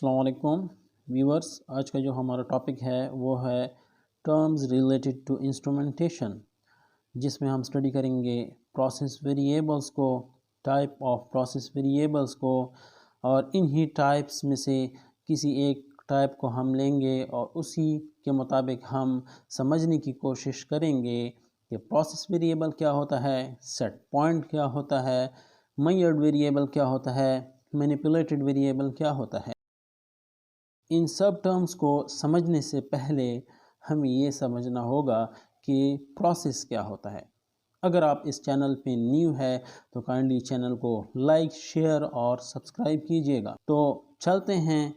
अस्सलाम वालेकुम व्यूअर्स। आज का जो हमारा टॉपिक है वो है टर्म्स रिलेटेड टू इंस्ट्रूमेंटेशन, जिसमें हम स्टडी करेंगे प्रोसेस वेरिएबल्स को, टाइप ऑफ प्रोसेस वेरिएबल्स को, और इन्हीं टाइप्स में से किसी एक टाइप को हम लेंगे और उसी के मुताबिक हम समझने की कोशिश करेंगे कि प्रोसेस वेरिएबल क्या होता है, सेट पॉइंट क्या होता है, मेजर्ड वेरिएबल क्या होता है, मैनिपुलेटेड वेरिएबल क्या होता है। इन सब टर्म्स को समझने से पहले हमें ये समझना होगा कि प्रोसेस क्या होता है। अगर आप इस चैनल पे न्यू है तो काइंडली चैनल को लाइक, शेयर और सब्सक्राइब कीजिएगा। तो चलते हैं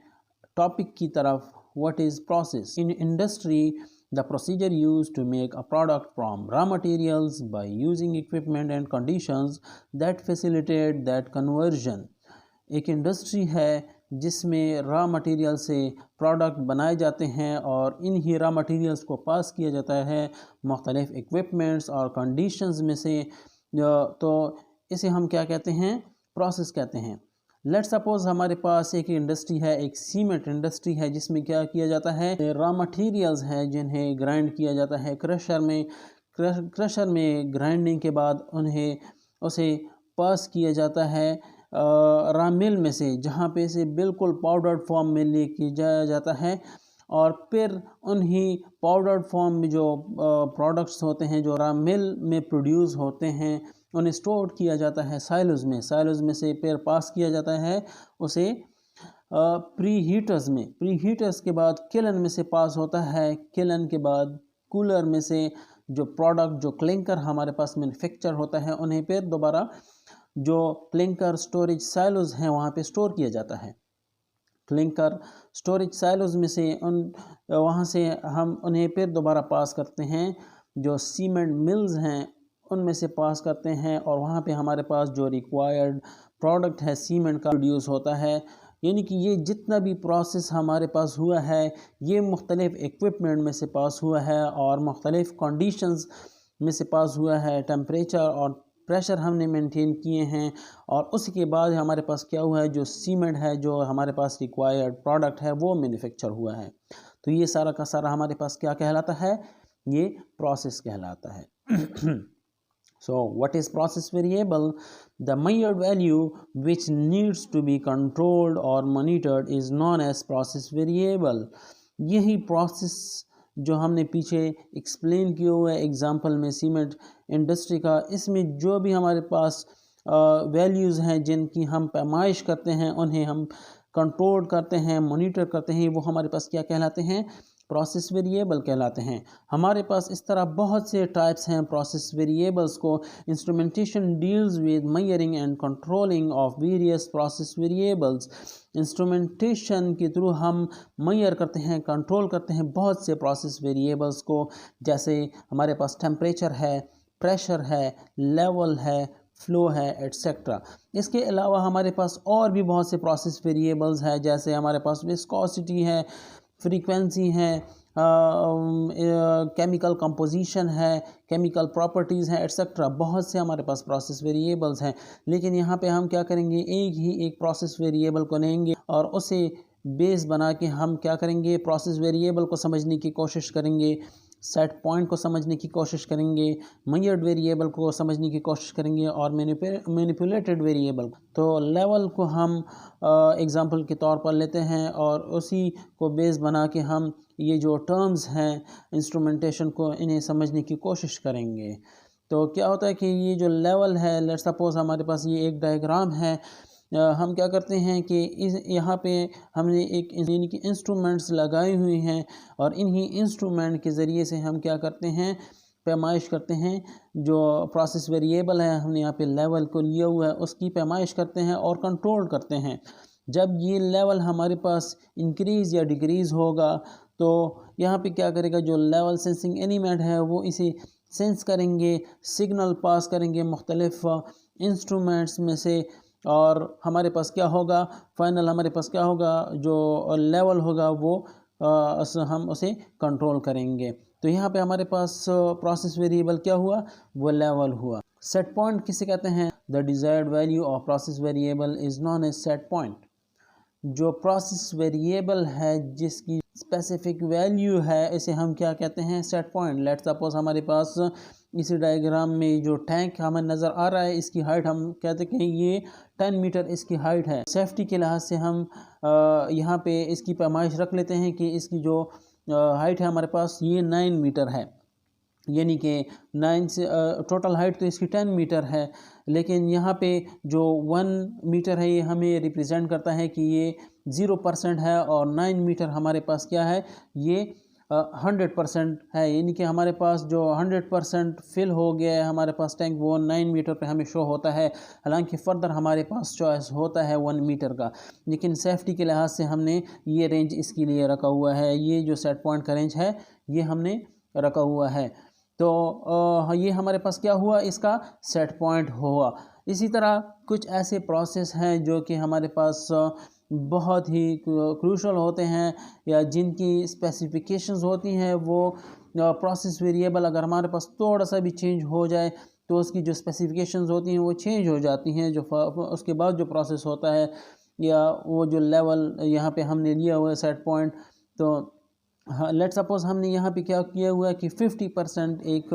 टॉपिक की तरफ। What is process? In industry the procedure used to make a product from raw materials by using equipment and conditions that facilitate that conversion। एक इंडस्ट्री है जिसमें रॉ मटेरियल से प्रोडक्ट बनाए जाते हैं और इन ही रॉ मटेरियल्स को पास किया जाता है मुख्तलिफ इक्विपमेंट्स और कंडीशंस में से। तो इसे हम क्या कहते हैं? प्रोसेस कहते हैं। लेट्स सपोज हमारे पास एक इंडस्ट्री है, एक सीमेंट इंडस्ट्री है, जिसमें क्या किया जाता है, रॉ मटेरियल्स हैं जिन्हें ग्राइंड किया जाता है क्रशर में ग्राइंडिंग के बाद उसे पास किया जाता है रॉ मिल में से, जहाँ पे इसे बिल्कुल पाउडर्ड फॉर्म में लेके जाया जाता है और फिर उन्हीं पाउडर्ड फॉर्म में जो प्रोडक्ट्स होते हैं जो रॉ मिल में प्रोड्यूस होते हैं उन्हें स्टोर किया जाता है साइलोज में से फिर पास किया जाता है उसे प्री हीटर्स के बाद किलन में से पास होता है, किलन के बाद कूलर में से जो प्रोडक्ट जो क्लिंकर हमारे पास मैन्युफैक्चर होता है उन्हें फिर दोबारा जो क्लिंकर स्टोरेज साइलोज हैं वहाँ पे स्टोर किया जाता है। क्लिंकर स्टोरेज साइलोज में से वहाँ से हम उन्हें फिर दोबारा पास करते हैं, जो सीमेंट मिल्स हैं उनमें से पास करते हैं और वहाँ पे हमारे पास जो रिक्वायर्ड प्रोडक्ट है सीमेंट का प्रोड्यूस होता है। यानी कि ये जितना भी प्रोसेस हमारे पास हुआ है ये मुख्तलिफ इक्विपमेंट में से पास हुआ है और मुख्तलिफ कंडीशंस में से पास हुआ है। टेम्परेचर और प्रेशर हमने मेंटेन किए हैं और उसके बाद हमारे पास क्या हुआ है, जो सीमेंट है जो हमारे पास रिक्वायर्ड प्रोडक्ट है वो मैन्युफैक्चर हुआ है। तो ये सारा का सारा हमारे पास क्या कहलाता है? ये प्रोसेस कहलाता है। So what is process variable? The measured value which needs to be controlled or monitored is known as process variable। यही प्रोसेस जो हमने पीछे एक्सप्लेन किया हुआ है एग्जांपल में सीमेंट इंडस्ट्री का, इसमें जो भी हमारे पास वैल्यूज़ हैं जिनकी हम पैमाइश करते हैं उन्हें हम कंट्रोल करते हैं, मॉनिटर करते हैं, वो हमारे पास क्या कहलाते हैं? प्रोसेस वेरिएबल कहलाते हैं। हमारे पास इस तरह बहुत से टाइप्स हैं प्रोसेस वेरिएबल्स को। Instrumentation deals with measuring and controlling of various process variables. Instrumentation के थ्रू हम मेजर करते हैं, कंट्रोल करते हैं बहुत से प्रोसेस वेरिएबल्स को, जैसे हमारे पास टेम्परेचर है, प्रेशर है, लेवल है, फ्लो है, एट्सेट्रा। इसके अलावा हमारे पास और भी बहुत से प्रोसेस वेरिएबल्स हैं, जैसे हमारे पास विस्कोसिटी है, फ्रीक्वेंसी है, केमिकल कंपोजिशन है, केमिकल प्रॉपर्टीज़ हैं, एट्सेट्रा। बहुत से हमारे पास प्रोसेस वेरिएबल्स हैं, लेकिन यहाँ पे हम क्या करेंगे, एक प्रोसेस वेरिएबल को लेंगे और उसे बेस बना के हम क्या करेंगे, प्रोसेस वेरिएबल को समझने की कोशिश करेंगे, सेट पॉइंट को समझने की कोशिश करेंगे, मेजर्ड वेरिएबल को समझने की कोशिश करेंगे और मैनिपुलेटेड वेरिएबल। तो लेवल को हम एग्जांपल के तौर पर लेते हैं और उसी को बेस बना के हम ये जो टर्म्स हैं इंस्ट्रूमेंटेशन को इन्हें समझने की कोशिश करेंगे। तो क्या होता है कि ये जो लेवल है, लेट्स सपोज हमारे पास ये एक डायग्राम है, हम क्या करते हैं कि यहाँ पे हमने एक यानी कि इंस्ट्रूमेंट्स लगाए हुए हैं और इन्हीं इंस्ट्रूमेंट के ज़रिए से हम क्या करते हैं, पैमाइश करते हैं। जो प्रोसेस वेरिएबल है हमने यहाँ पे लेवल को लिया हुआ है, उसकी पैमाइश करते हैं और कंट्रोल करते हैं। जब ये लेवल हमारे पास इंक्रीज़ या डिक्रीज़ होगा तो यहाँ पे क्या करेगा, जो लेवल सेंसिंग एलिमेंट है वो इसे सेंस करेंगे, सिग्नल पास करेंगे मुख्तलिफ इंस्ट्रूमेंट्स में से और हमारे पास क्या होगा, फाइनल हमारे पास क्या होगा, जो लेवल होगा वो हम उसे कंट्रोल करेंगे। तो यहाँ पे हमारे पास प्रोसेस वेरिएबल क्या हुआ, वो लेवल हुआ। सेट पॉइंट किसे कहते हैं? The desired value of process variable is known as set point. जो प्रोसेस वेरिएबल है जिसकी स्पेसिफिक वैल्यू है इसे हम क्या कहते हैं, सेट पॉइंट। लेट्स सपोज हमारे पास इसी डायग्राम में जो टैंक हमें नज़र आ रहा है इसकी हाइट हम कहते हैं ये 10 मीटर इसकी हाइट है। सेफ्टी के लिहाज से हम यहाँ पे इसकी पैमाइश रख लेते हैं कि इसकी जो हाइट है हमारे पास ये 9 मीटर है, यानी कि 9 से टोटल हाइट तो इसकी 10 मीटर है, लेकिन यहाँ पे जो 1 मीटर है ये हमें रिप्रेजेंट करता है कि ये 0% है और 9 मीटर हमारे पास क्या है, ये 100% है, यानी कि हमारे पास जो 100% फिल हो गया है हमारे पास टैंक वो 9 मीटर पे हमें शो होता है। हालांकि फ़र्दर हमारे पास चॉइस होता है 1 मीटर का, लेकिन सेफ्टी के लिहाज से हमने ये रेंज इसके लिए रखा हुआ है। ये जो सेट पॉइंट का रेंज है ये हमने रखा हुआ है। तो ये हमारे पास क्या हुआ, इसका सेट पॉइंट हुआ। इसी तरह कुछ ऐसे प्रोसेस हैं जो कि हमारे पास बहुत ही क्रूशल होते हैं या जिनकी स्पेसिफिकेशंस होती हैं वो प्रोसेस वेरिएबल अगर हमारे पास थोड़ा सा भी चेंज हो जाए तो उसकी जो स्पेसिफिकेशंस होती हैं वो चेंज हो जाती हैं। जो उसके बाद जो प्रोसेस होता है या वो जो लेवल यहाँ पे हमने लिया हुआ है सेट पॉइंट, तो हाँ लेट सपोज हमने यहाँ पे क्या किया हुआ है कि 50% एक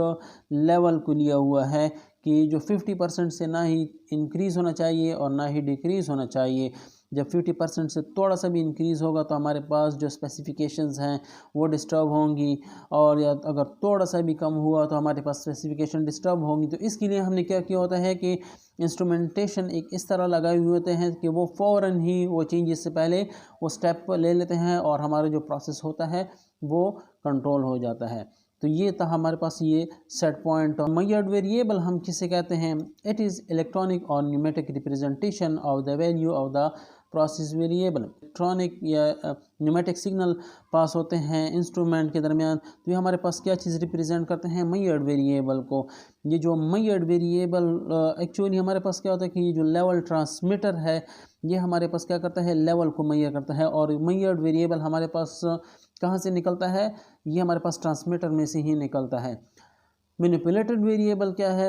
लेवल को लिया हुआ है कि जो 50% से ना ही इंक्रीज़ होना चाहिए और ना ही डिक्रीज़ होना चाहिए। जब 50% से थोड़ा सा भी इंक्रीज़ होगा तो हमारे पास जो स्पेसिफिकेशंस हैं वो डिस्टर्ब होंगी, और या अगर थोड़ा सा भी कम हुआ तो हमारे पास स्पेसिफिकेशन डिस्टर्ब होंगी। तो इसके लिए हमने क्या किया होता है कि इंस्ट्रूमेंटेशन एक इस तरह लगाए हुए होते हैं कि वो फ़ौरन ही वो चेंजेस से पहले वो स्टेप ले लेते हैं और हमारा जो प्रोसेस होता है वो कंट्रोल हो जाता है। तो ये था हमारे पास ये सेट पॉइंट। मेजर्ड वेरिएबल हम किसे कहते हैं, इट इज़ इलेक्ट्रॉनिक और pneumatic representation of the value of the process variable. Electronic या न्यूमेटिक सिग्नल पास होते हैं इंस्ट्रूमेंट के दरमियान, तो ये हमारे पास क्या चीज़ रिप्रेजेंट करते हैं, मेजर्ड वेरिएबल को। ये जो मेजर्ड वेरिएबल एक्चुअली हमारे पास क्या होता है कि ये जो लेवल ट्रांसमीटर है ये हमारे पास क्या करता है, लेवल को मेजर करता है। और मेजर्ड वेरिएबल हमारे पास कहाँ से निकलता है, ये हमारे पास ट्रांसमीटर में से ही निकलता है। मैनिपुलेटेड वेरिएबल क्या है,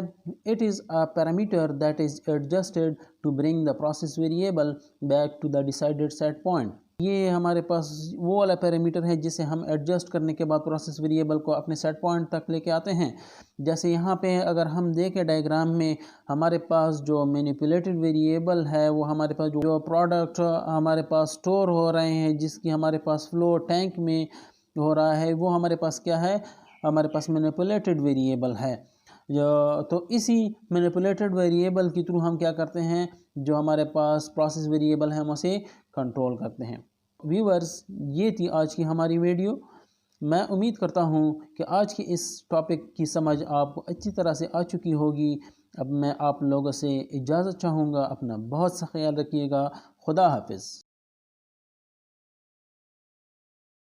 it is a parameter that is adjusted to bring the process variable back to the decided set point. ये हमारे पास वो वाला पैरामीटर है जिसे हम एडजस्ट करने के बाद प्रोसेस वेरिएबल को अपने सेट पॉइंट तक लेके आते हैं। जैसे यहाँ पे अगर हम देखें डायग्राम में हमारे पास जो मैनिपुलेटेड वेरिएबल है वो हमारे पास जो प्रोडक्ट हमारे पास स्टोर हो रहे हैं जिसकी हमारे पास फ्लो टैंक में हो रहा है वो हमारे पास क्या है, हमारे पास मैनिपुलेटेड वेरिएबल है। तो इसी मैनिपुलेटेड वेरिएबल के थ्रू हम क्या करते हैं, जो हमारे पास प्रोसेस वेरिएबल है हम उसे कंट्रोल करते हैं। व्यूअर्स, ये थी आज की हमारी वीडियो। मैं उम्मीद करता हूँ कि आज की इस टॉपिक की समझ आपको अच्छी तरह से आ चुकी होगी। अब मैं आप लोगों से इजाज़त चाहूँगा। अपना बहुत सा ख्याल रखिएगा। खुदा हाफिज़।